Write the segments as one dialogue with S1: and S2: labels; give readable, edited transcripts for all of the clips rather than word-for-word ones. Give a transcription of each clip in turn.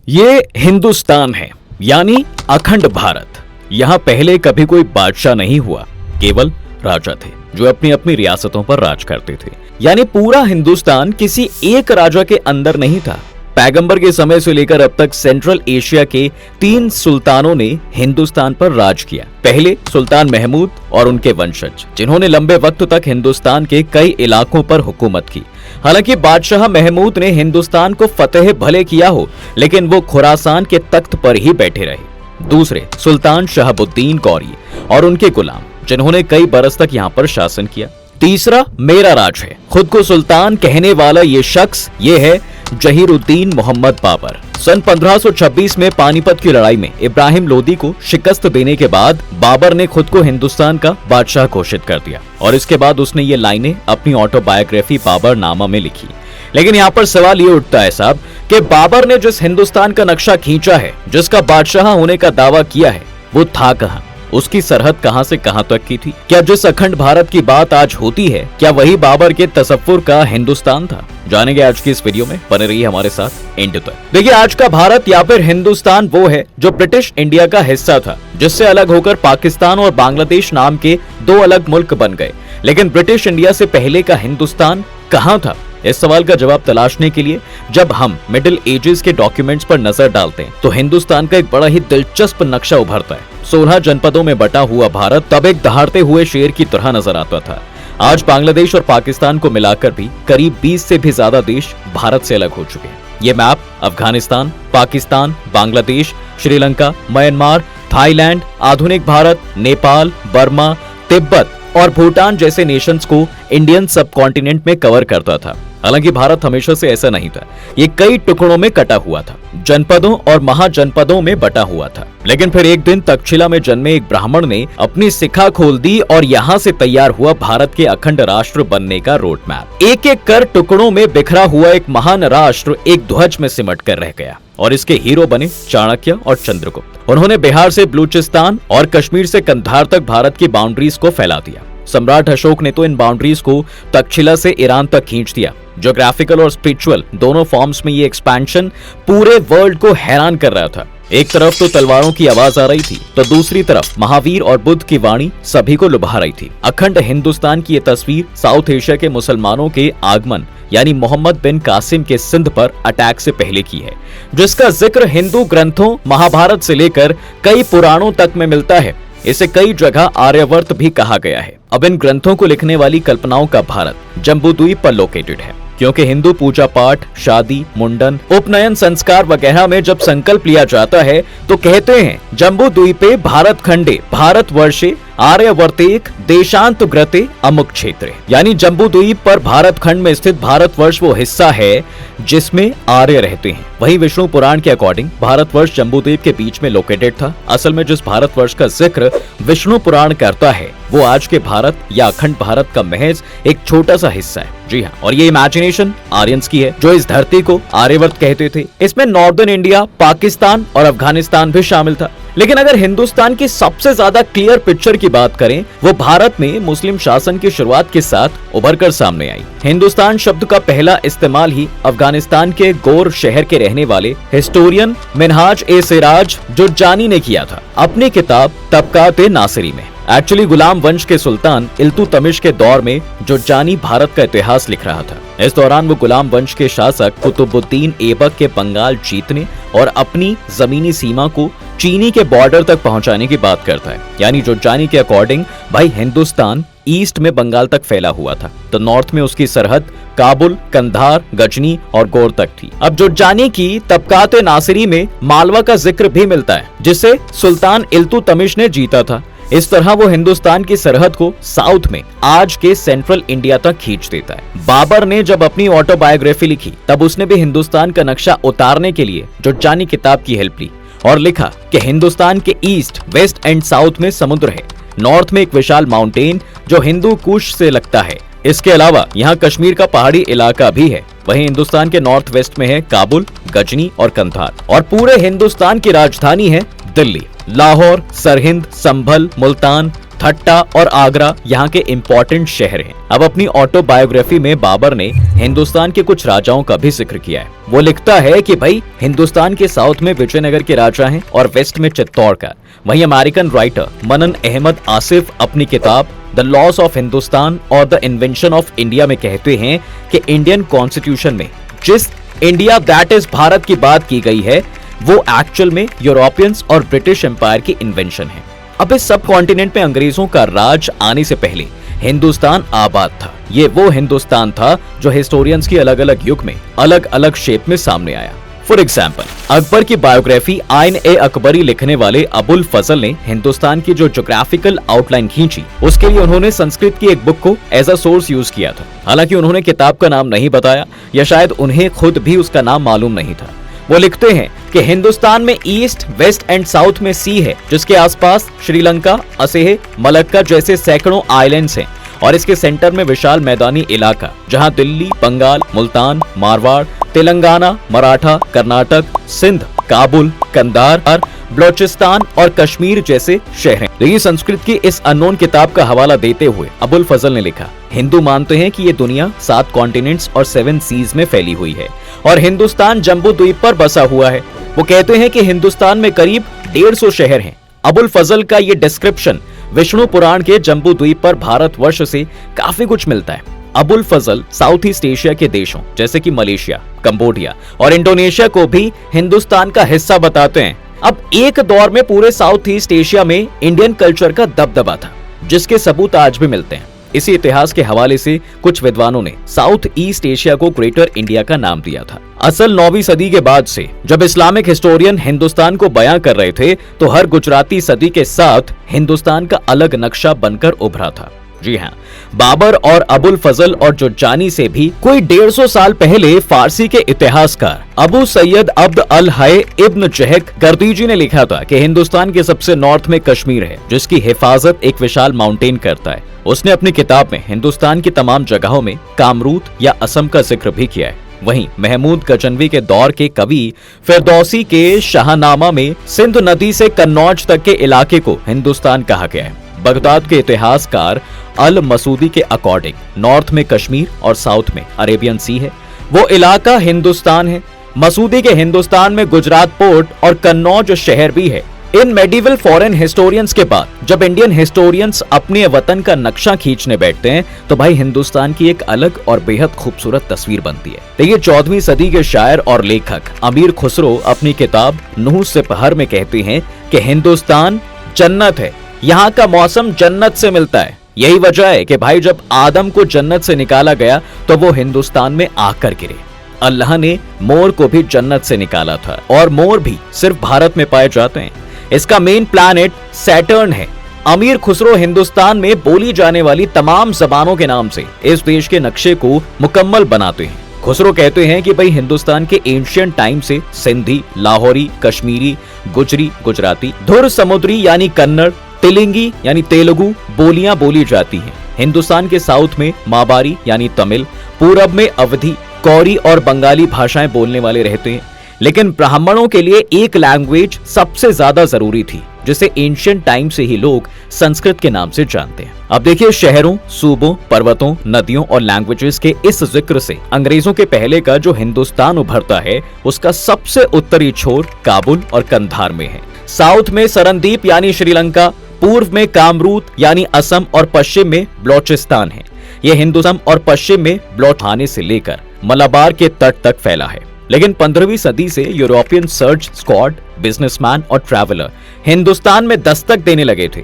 S1: ये हिंदुस्तान है, यानी अखंड भारत। यहाँ पहले कभी कोई बादशाह नहीं हुआ, केवल राजा थे जो अपनी अपनी रियासतों पर राज करते थे। यानी पूरा हिंदुस्तान किसी एक राजा के अंदर नहीं था। पैगंबर के समय से लेकर अब तक सेंट्रल एशिया के 3 सुल्तानों ने हिंदुस्तान पर राज किया। पहले सुल्तान महमूद और उनके वंशज, जिन्होंने लंबे वक्त तक हिंदुस्तान के कई इलाकों पर हुकूमत की। हालांकि बादशाह महमूद ने हिंदुस्तान को फतेह भले किया हो, लेकिन वो खुरासान के तख्त पर ही बैठे रहे। दूसरे सुल्तान शहाबुद्दीन गौरी और उनके गुलाम, जिन्होंने कई बरस तक यहाँ पर शासन किया। तीसरा मेरा राज है, खुद को सुल्तान कहने वाला ये शख्स ये है जहीरुद्दीन मोहम्मद बाबर। सन 1526 में पानीपत की लड़ाई में इब्राहिम लोदी को शिकस्त देने के बाद बाबर ने खुद को हिंदुस्तान का बादशाह घोषित कर दिया और इसके बाद उसने ये लाइनें अपनी ऑटोबायोग्राफी बाबरनामा में लिखी। लेकिन यहाँ पर सवाल ये उठता है साहब कि बाबर ने जिस हिंदुस्तान का नक्शा खींचा है, जिसका बादशाह होने का दावा किया है, वो था कहाँ? उसकी सरहद कहां से कहां तक की थी? क्या जिस अखंड भारत की बात आज होती है, क्या वही बाबर के तसव्वुर का हिंदुस्तान था? जानेंगे आज की इस वीडियो में, बने रहिए हमारे साथ एंड तक। देखिए, आज का भारत या फिर हिंदुस्तान वो है जो ब्रिटिश इंडिया का हिस्सा था, जिससे अलग होकर पाकिस्तान और बांग्लादेश नाम के 2 अलग मुल्क बन गए। लेकिन ब्रिटिश इंडिया से पहले का हिंदुस्तान कहां था? इस सवाल का जवाब तलाशने के लिए जब हम मिडिल एजेस के डॉक्यूमेंट्स पर नजर डालते हैं तो हिंदुस्तान का एक बड़ा ही दिलचस्प नक्शा उभरता है। 16 जनपदों में बटा हुआ भारत तब एक दहाड़ते हुए शेर की तरह नजर आता था। आज बांग्लादेश और पाकिस्तान को मिलाकर भी करीब 20 से भी ज्यादा देश भारत से अलग हो चुके हैं। ये map Afghanistan, Pakistan, Bangladesh, Sri Lanka, Myanmar, Thailand, आधुनिक भारत, नेपाल, बर्मा, तिब्बत और भूटान जैसे नेशंस को इंडियन सब कॉन्टिनेंट में कवर करता था। हालांकि भारत हमेशा से ऐसा नहीं था, ये कई टुकड़ों में कटा हुआ था, जनपदों और महाजनपदों में बटा हुआ था। लेकिन फिर एक दिन तक्षशिला में जन्मे एक ब्राह्मण ने अपनी शिखा खोल दी और यहाँ से तैयार हुआ भारत के अखंड राष्ट्र बनने का रोड मैप। एक एक कर टुकड़ों में बिखरा हुआ एक महान राष्ट्र एक ध्वज में सिमट कर रह गया और इसके हीरो बने चाणक्य और चंद्रगुप्त। उन्होंने बिहार से बलूचिस्तान और कश्मीर से कंधार तक भारत की बाउंड्रीज को फैला दिया। सम्राट अशोक ने तो इन बाउंड्रीज को तक्षशिला से ईरान तक खींच दिया। ज्योग्राफिकल और स्पिरिचुअल दोनों फॉर्म्स में ये एक्सपेंशन पूरे वर्ल्ड को हैरान कर रहा था। एक तरफ तो तलवारों की आवाज आ रही थी, तो दूसरी तरफ महावीर और बुद्ध की वाणी सभी को लुभा रही थी। अखंड हिंदुस्तान की ये तस्वीर साउथ एशिया के मुसलमानों के आगमन यानी मोहम्मद बिन कासिम के सिंध पर अटैक से पहले की है, जिसका जिक्र हिंदू ग्रंथों महाभारत से लेकर कई पुराणों तक में मिलता है। इसे कई जगह आर्यवर्त भी कहा गया है। अब इन ग्रंथों को लिखने वाली कल्पनाओं का भारत जम्बूद्वीप पर लोकेटेड है, क्योंकि हिंदू पूजा पाठ, शादी, मुंडन, उपनयन संस्कार वगैरह में जब संकल्प लिया जाता है तो कहते हैं जम्बूद्वीपे भारत खंडे भारत वर्षे आर्यवर्तेक देशांत ग्रते अमुक क्षेत्र। यानी जम्बूद्वीप पर भारत खंड में स्थित भारतवर्ष वो हिस्सा है जिसमें आर्य रहते हैं। वही विष्णु पुराण के अकॉर्डिंग भारतवर्ष जम्बूद्वीप के बीच में लोकेटेड था। असल में जिस भारतवर्ष का जिक्र विष्णु पुराण करता है वो आज के भारत या अखंड भारत का महज एक छोटा सा हिस्सा है। जी हाँ, और ये इमेजिनेशन आर्यंस की है जो इस धरती को आर्यवर्त कहते थे। इसमें नॉर्दर्न इंडिया, पाकिस्तान और अफगानिस्तान भी शामिल था। लेकिन अगर हिंदुस्तान की सबसे ज्यादा क्लियर पिक्चर की बात करें, वो भारत में मुस्लिम शासन की शुरुआत के साथ उभर कर सामने आई। हिंदुस्तान शब्द का पहला इस्तेमाल ही अफगानिस्तान के गोर शहर के रहने वाले हिस्टोरियन मिनहाज ए सिराज जुर्जानी ने किया था अपनी किताब तबकात ए नासिरी में। एक्चुअली गुलाम वंश के सुल्तान इल्तुतमिश के दौर में जुर्जानी भारत का इतिहास लिख रहा था। इस दौरान वो गुलाम वंश के शासक कुतुबुद्दीन ऐबक के बंगाल जीतने और अपनी जमीनी सीमा को चीनी के बॉर्डर तक पहुंचाने की बात करता है। यानी जुर्जानी के अकॉर्डिंग भाई हिंदुस्तान ईस्ट में बंगाल तक फैला हुआ था, तो नॉर्थ में उसकी सरहद काबुल, कंधार, गजनी और गौर तक थी। अब जुर्जानी की तबकात ए नासिरी में मालवा का जिक्र भी मिलता है, जिसे सुल्तान इल्तुतमिश ने जीता था। इस तरह वो हिंदुस्तान की सरहद को साउथ में आज के सेंट्रल इंडिया तक खींच देता है। बाबर ने जब अपनी ऑटोबायोग्राफी लिखी तब उसने भी हिंदुस्तान का नक्शा उतारने के लिए जुर्जानी किताब की हेल्प ली और लिखा कि हिंदुस्तान के ईस्ट, वेस्ट एंड साउथ में समुद्र है, नॉर्थ में एक विशाल माउंटेन जो हिंदू कुश से लगता है। इसके अलावा यहाँ कश्मीर का पहाड़ी इलाका भी है। वहीं हिंदुस्तान के नॉर्थ वेस्ट में है काबुल, गजनी और कंधार, और पूरे हिंदुस्तान की राजधानी है दिल्ली। लाहौर, सरहिंद, संभल, मुल्तान, ठट्टा और आगरा यहाँ के इम्पोर्टेंट शहर हैं। अब अपनी ऑटोबायोग्राफी में बाबर ने हिंदुस्तान के कुछ राजाओं का भी जिक्र किया है। वो लिखता है कि भाई हिंदुस्तान के साउथ में विजयनगर के राजा हैं और वेस्ट में चित्तौड़गढ़। वहीं अमेरिकन राइटर मनन अहमद आसिफ अपनी किताब द लॉस ऑफ हिंदुस्तान और द इन्वेंशन ऑफ इंडिया में कहते हैं कि इंडियन कॉन्स्टिट्यूशन में जिस इंडिया दैट इज भारत की बात की गई है वो एक्चुअल में यूरोपियंस और ब्रिटिश एम्पायर की इन्वेंशन है। अब इस सब कॉन्टिनेंट में अंग्रेजों का राज आने से पहले हिंदुस्तान आबाद था। ये वो हिंदुस्तान था जो हिस्टोरियंस की अलग अलग युग में अलग अलग शेप में सामने आया। फॉर एग्जाम्पल, अकबर की बायोग्राफी आइन ए अकबरी लिखने वाले अबुल फजल ने हिंदुस्तान की जो ज्योग्राफिकल आउटलाइन खींची, उसके लिए उन्होंने संस्कृत की एक बुक को एज अ सोर्स यूज किया था। हालांकि उन्होंने किताब का नाम नहीं बताया या शायद उन्हें खुद भी उसका नाम मालूम नहीं था। वो लिखते हैं कि हिंदुस्तान में ईस्ट, वेस्ट एंड साउथ में सी है, जिसके आसपास श्रीलंका, असेह, मलक्का जैसे सैकड़ों आइलैंड्स हैं और इसके सेंटर में विशाल मैदानी इलाका जहां दिल्ली, बंगाल, मुल्तान, मारवाड़, तेलंगाना, मराठा, कर्नाटक, सिंध, काबुल, कंधार, बलोचिस्तान और कश्मीर जैसे शहर हैं। ये संस्कृत की इस अननोन किताब का हवाला देते हुए अबुल फजल ने लिखा, हिंदू मानते हैं कि ये दुनिया 7 कॉन्टिनेंट्स और 7 सीज में फैली हुई है और हिंदुस्तान जम्बू द्वीप पर बसा हुआ है। वो कहते हैं कि हिंदुस्तान में करीब 150 शहर हैं। अबुल फजल का ये डिस्क्रिप्शन विष्णु पुराण के जम्बू द्वीप पर भारतवर्ष से काफी कुछ मिलता है। अबुल फजल साउथ ईस्ट एशिया के देशों जैसे कि मलेशिया, कंबोडिया और इंडोनेशिया को भी हिंदुस्तान का हिस्सा बताते हैं। अब एक दौर में पूरे साउथ ईस्ट एशिया में इंडियन कल्चर का दबदबा था, जिसके सबूत आज भी मिलते हैं। इसी इतिहास के हवाले से कुछ विद्वानों ने साउथ ईस्ट एशिया को ग्रेटर इंडिया का नाम दिया था। असल 9वीं सदी के बाद से जब इस्लामिक हिस्टोरियन हिंदुस्तान को बयां कर रहे थे तो हर गुजराती सदी के साथ हिंदुस्तान का अलग नक्शा बनकर उभरा था। जी हाँ, बाबर और अबुल फजल और जुर्जानी से भी कोई 150 साल पहले फारसी के इतिहासकार अबू सैयद अब्द अल हय इब्न जहक गर्दीजी ने लिखा था कि हिंदुस्तान के सबसे नॉर्थ में कश्मीर है, जिसकी हिफाजत एक विशाल माउंटेन करता है। उसने अपनी किताब में हिंदुस्तान की तमाम जगहों में कामरूत या असम का जिक्र भी किया है। वहीं महमूद गजनवी के दौर के कवि फिरदौसी के शाहनामा में सिंध नदी से कन्नौज तक के इलाके को हिंदुस्तान कहा गया है। बगदाद के इतिहासकार अल मसूदी के अकॉर्डिंग नॉर्थ में कश्मीर और साउथ में अरेबियन सी है, वो इलाका हिंदुस्तान है। मसूदी के हिंदुस्तान में गुजरात पोर्ट और कन्नौज शहर भी है। इन मेडिवल फॉरेन हिस्टोरियंस के बाद जब इंडियन हिस्टोरियंस अपने वतन का नक्शा खींचने बैठते हैं तो भाई हिंदुस्तान की एक अलग और बेहद खूबसूरत तस्वीर बनती है। देखिए 14वीं सदी के शायर और लेखक अमीर खुसरो अपनी किताब नूह सिपहर में कहते हैं कि हिंदुस्तान जन्नत है, यहाँ का मौसम जन्नत से मिलता है। यही वजह है कि भाई जब आदम को जन्नत से निकाला गया तो वो हिंदुस्तान में आकर गिरे। अल्लाह ने मोर को भी जन्नत से निकाला था और मोर भी सिर्फ भारत में पाए जाते हैं। इसका मेन प्लैनेट सैटर्न है। अमीर खुसरो हिंदुस्तान में बोली जाने वाली तमाम जबानों के नाम से इस देश के नक्शे को मुकम्मल बनाते हैं। खुसरो कहते हैं कि भाई हिंदुस्तान के एंशियंट टाइम से सिंधी, लाहौरी, कश्मीरी, गुजरी गुजराती, धुर समुद्री यानी कन्नड़, तेलंगी यानी तेलुगु बोलियां बोली जाती हैं। हिंदुस्तान के साउथ में माबारी यानी तमिल, पूरब में अवधी, कौरी और बंगाली भाषाएं बोलने वाले रहते हैं। लेकिन ब्राह्मणों के लिए एक लैंग्वेज सबसे ज्यादा जरूरी थी, जिसे एंशियंट टाइम से ही लोग संस्कृत के नाम से जानते हैं। अब देखिए शहरों, सूबों, पर्वतों, नदियों और लैंग्वेजेस के इस जिक्र से अंग्रेजों के पहले का जो हिंदुस्तान उभरता है उसका सबसे उत्तरी छोर काबुल और कंधार में है। साउथ में सरनदीप यानी श्रीलंका, पूर्व में कामरूत यानी असम और पश्चिम में बलोचिस्तान है। यह हिंदुस्तान और पश्चिम में बलोठाने से लेकर मलाबार के तट तक फैला है। लेकिन 15वीं सदी से यूरोपियन सर्च स्क्वाड, बिजनेसमैन और ट्रैवलर हिंदुस्तान में दस्तक देने लगे थे।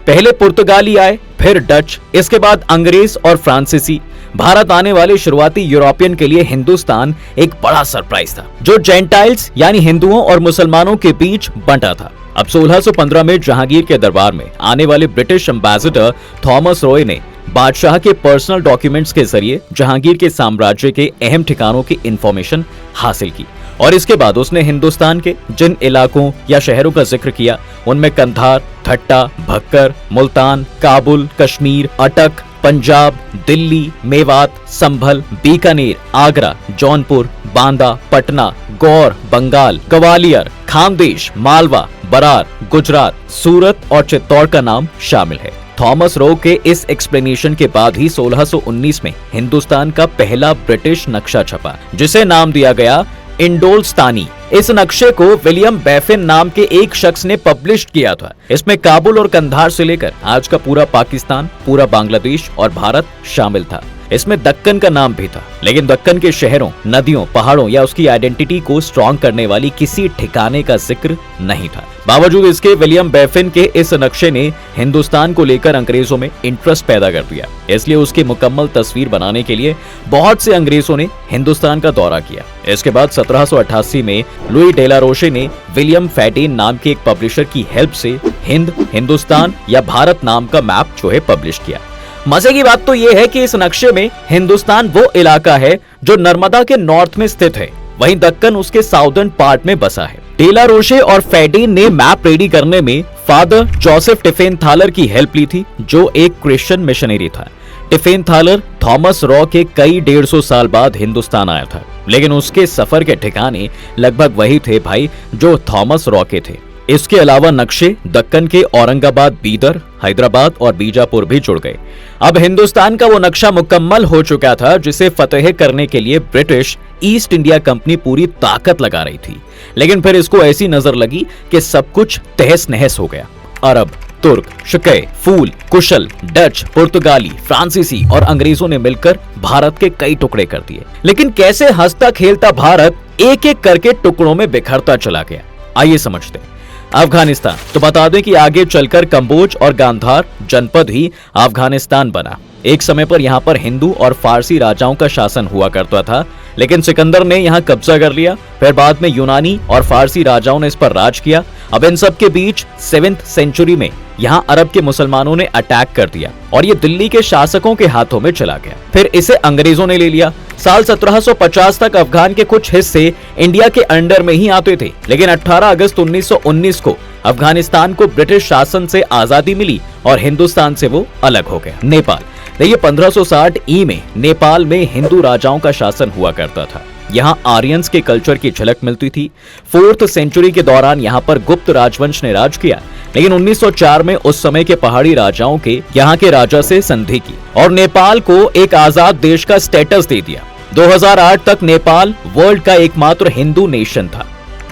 S1: पहले पुर्तगाली आए, फिर डच, इसके बाद अंग्रेज और फ्रांसीसी। भारत आने वाले शुरुआती यूरोपियन के लिए हिंदुस्तान एक बड़ा सरप्राइज था, जो जेंटाइल्स यानी हिंदुओं और मुसलमानों के बीच बंटा था। अब 1615 में जहांगीर के दरबार में आने वाले ब्रिटिश एम्बेसडर थॉमस रॉय ने बादशाह के पर्सनल डॉक्यूमेंट्स के जरिए जहांगीर के साम्राज्य के अहम ठिकानों की इंफॉर्मेशन हासिल की और इसके बाद उसने हिंदुस्तान के जिन इलाकों या शहरों का जिक्र किया उनमें कंधार, ठट्टा, भक्कर, मुल्तान, काबुल, कश्मीर, अटक, पंजाब, दिल्ली, मेवात, संभल, बीकानेर, आगरा, जौनपुर, बांदा, पटना, गौर, बंगाल, ग्वालियर, खानदेश, मालवा, बरार, गुजरात, सूरत और चित्तौड़ का नाम शामिल है। थॉमस रो के इस एक्सप्लेनेशन के बाद ही 1619 में हिंदुस्तान का पहला ब्रिटिश नक्शा छपा, जिसे नाम दिया गया इंडोस्तानी। इस नक्शे को विलियम बैफिन नाम के एक शख्स ने पब्लिश किया था। इसमें काबुल और कंधार से लेकर आज का पूरा पाकिस्तान, पूरा बांग्लादेश और भारत शामिल था। इसमें दक्कन का नाम भी था, लेकिन दक्कन के शहरों, नदियों, पहाड़ों या उसकी आइडेंटिटी को स्ट्रॉन्ग करने वाली किसी ठिकाने का जिक्र नहीं था। बावजूद इसके विलियम बैफिन के इस नक्शे ने हिंदुस्तान को लेकर अंग्रेजों में इंटरेस्ट पैदा कर दिया, इसलिए उसकी मुकम्मल तस्वीर बनाने के लिए बहुत से अंग्रेजों ने हिंदुस्तान का दौरा किया। इसके बाद 1788 में लुई डेलारोशे ने विलियम फैडेन नाम के एक पब्लिशर की हेल्प से हिंदुस्तान या भारत नाम का मैप जो है पब्लिश किया। मजे की बात तो यह है कि इस नक्शे में हिंदुस्तान वो इलाका है जो नर्मदा के नॉर्थ में स्थित है, वहीं दक्कन उसके साउदर्न पार्ट में बसा है। डेलारोशे और फैडेन ने मैप रेडी करने में फादर जोसेफ टिफेनथालर की हेल्प ली थी, जो एक क्रिश्चियन मिशनरी था। टिफेनथालर थॉमस रॉ के कई 150 साल बाद हिंदुस्तान आया था, लेकिन उसके सफर के ठिकाने लगभग वही थे भाई जो थॉमस रॉ के थे। इसके अलावा नक्शे दक्कन के औरंगाबाद, बीदर, हैदराबाद और बीजापुर भी जुड़ गए। अब हिंदुस्तान का वो नक्शा मुकम्मल हो चुका था जिसे फतेह करने के लिए ब्रिटिश ईस्ट इंडिया कंपनी पूरी ताकत लगा रही थी, लेकिन फिर इसको ऐसी नजर लगी कि सब कुछ तहस नहस हो गया। अरब, तुर्क, शकै, फूल, कुशल, डच, पुर्तगाली, फ्रांसीसी और अंग्रेजों ने मिलकर भारत के कई टुकड़े कर दिए। लेकिन कैसे हंसता खेलता भारत एक एक करके टुकड़ों में बिखरता चला गया, आइए समझते हैं। अफगानिस्तान, तो बता दें कि आगे चलकर कंबोज और गांधार जनपद ही अफगानिस्तान बना। एक समय पर यहाँ पर हिंदू और फारसी राजाओं का शासन हुआ करता था, लेकिन सिकंदर ने यहाँ कब्जा कर लिया। फिर बाद में यूनानी और फारसी राजाओं ने इस पर राज किया। अब इन सब के बीच 7वीं सेंचुरी में यहाँ अरब के मुसलमानों ने अटैक कर दिया और ये दिल्ली के शासकों के हाथों में चला गया। फिर इसे अंग्रेजों ने ले लिया। साल 1750 तक अफगान के कुछ हिस्से इंडिया के अंडर में ही आते थे, लेकिन 18 अगस्त 1919 को अफगानिस्तान को ब्रिटिश शासन से आजादी मिली और हिंदुस्तान से वो अलग हो गया। नेपाल, देखिए 1560 ई में नेपाल में हिंदू राजाओं का शासन हुआ करता था। यहाँ आर्यंस के कल्चर की झलक मिलती थी। 4th सेंचुरी के दौरान यहाँ पर गुप्त राजवंश ने राज किया, लेकिन 1904 में उस समय के पहाड़ी राजाओं के यहाँ के राजा से संधि की और नेपाल को एक आजाद देश का स्टेटस दे दिया। 2008 तक नेपाल वर्ल्ड का एकमात्र हिंदू नेशन था।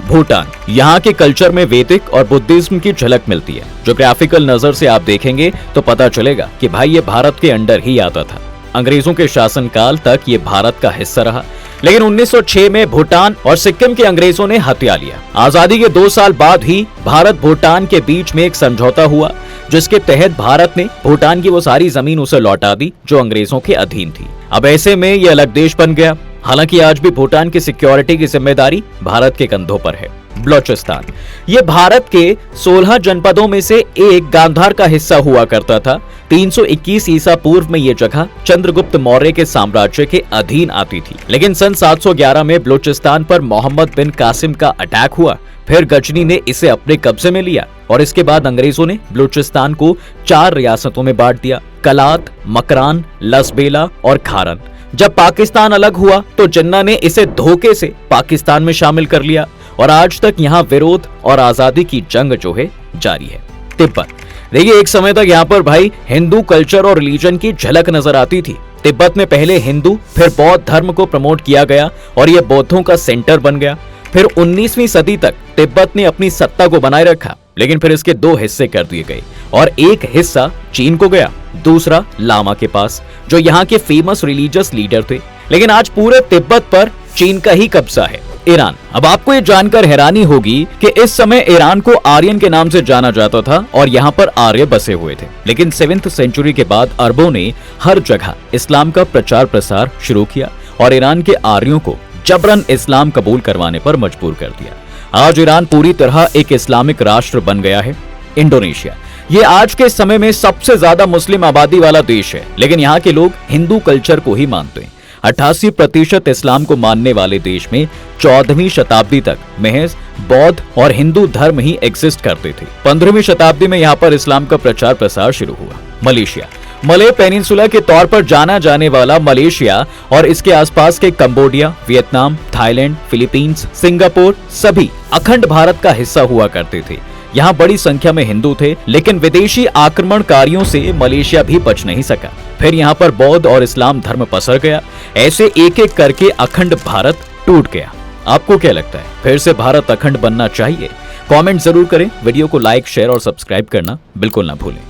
S1: भूटान, यहाँ के कल्चर में वैदिक और बुद्धिज्म की झलक मिलती है। ज्योग्राफिकल नजर से आप देखेंगे तो पता चलेगा कि भाई ये भारत के अंडर ही आता था। अंग्रेजों के शासनकाल तक ये भारत का हिस्सा रहा, लेकिन 1906 में भूटान और सिक्किम के अंग्रेजों ने हथिया लिया। आजादी के 2 साल बाद ही भारत भूटान के बीच में एक समझौता हुआ, जिसके तहत भारत ने भूटान की वो सारी जमीन उसे लौटा दी जो अंग्रेजों के अधीन थी। अब ऐसे में ये अलग देश बन गया। हालांकि आज भी भूटान की सिक्योरिटी की जिम्मेदारी भारत के कंधों पर है। बलोचिस्तान, ये भारत के 16 जनपदों में से एक गांधार का हिस्सा हुआ करता था। 321 ईसा पूर्व में ये जगह चंद्रगुप्त मौर्य के साम्राज्य के अधीन आती थी, लेकिन सन 711 में बलूचिस्तान पर मोहम्मद बिन कासिम का अटैक हुआ। फिर गजनी ने इसे अपने कब्जे में लिया और इसके बाद अंग्रेजों ने बलूचिस्तान को 4 रियासतों में बांट दिया, कलात, मकरान, लसबेला और खारन। जब पाकिस्तान अलग हुआ तो जिन्ना ने इसे धोखे से पाकिस्तान में शामिल कर लिया और आज तक यहाँ विरोध और आजादी की जंग जो है जारी है। तिब्बत, देखिए एक समय तक यहाँ पर भाई हिंदू कल्चर और रिलीजन की झलक नजर आती थी। तिब्बत में पहले हिंदू फिर बौद्ध धर्म को प्रमोट किया गया और यह बौद्धों का सेंटर बन गया। फिर 19वीं सदी तक तिब्बत ने अपनी सत्ता को बनाए रखा, लेकिन फिर इसके 2 हिस्से कर दिए गए और एक हिस्सा चीन को गया, दूसरा लामा के पास, जो यहाँ के फेमस रिलीजियस लीडर थे। लेकिन आज पूरे तिब्बत पर चीन का ही कब्जा है। ईरान, अब आपको ये जानकर हैरानी होगी कि इस समय ईरान को आर्यन के नाम से जाना जाता था और यहाँ पर आर्य बसे हुए थे, लेकिन 7वीं सेंचुरी के बाद अरबों ने हर जगह इस्लाम का प्रचार प्रसार शुरू किया और ईरान के आर्यों को जबरन इस्लाम कबूल करवाने पर मजबूर कर दिया। आज ईरान पूरी तरह एक इस्लामिक राष्ट्र बन गया है। इंडोनेशिया, ये आज के समय में सबसे ज्यादा मुस्लिम आबादी वाला देश है, लेकिन यहाँ के लोग हिंदू कल्चर को ही मानते हैं। 88% इस्लाम को मानने वाले देश में 14वीं शताब्दी तक महज बौद्ध और हिंदू धर्म ही एग्जिस्ट करते थे। 15वीं शताब्दी में यहाँ पर इस्लाम का प्रचार प्रसार शुरू हुआ। मलेशिया, मलय पेनिनसुला के तौर पर जाना जाने वाला मलेशिया और इसके आसपास के Cambodia, Vietnam, Thailand, Philippines, Singapore सभी अखंड भारत का हिस्सा हुआ करते थे। यहाँ बड़ी संख्या में हिंदू थे, लेकिन विदेशी आक्रमणकारियों से मलेशिया भी बच नहीं सका। फिर यहाँ पर बौद्ध और इस्लाम धर्म पसर गया। ऐसे एक एक करके अखंड भारत टूट गया। आपको क्या लगता है, फिर से भारत अखंड बनना चाहिए? कमेंट जरूर करें। वीडियो को लाइक, शेयर और सब्सक्राइब करना बिल्कुल ना भूलें।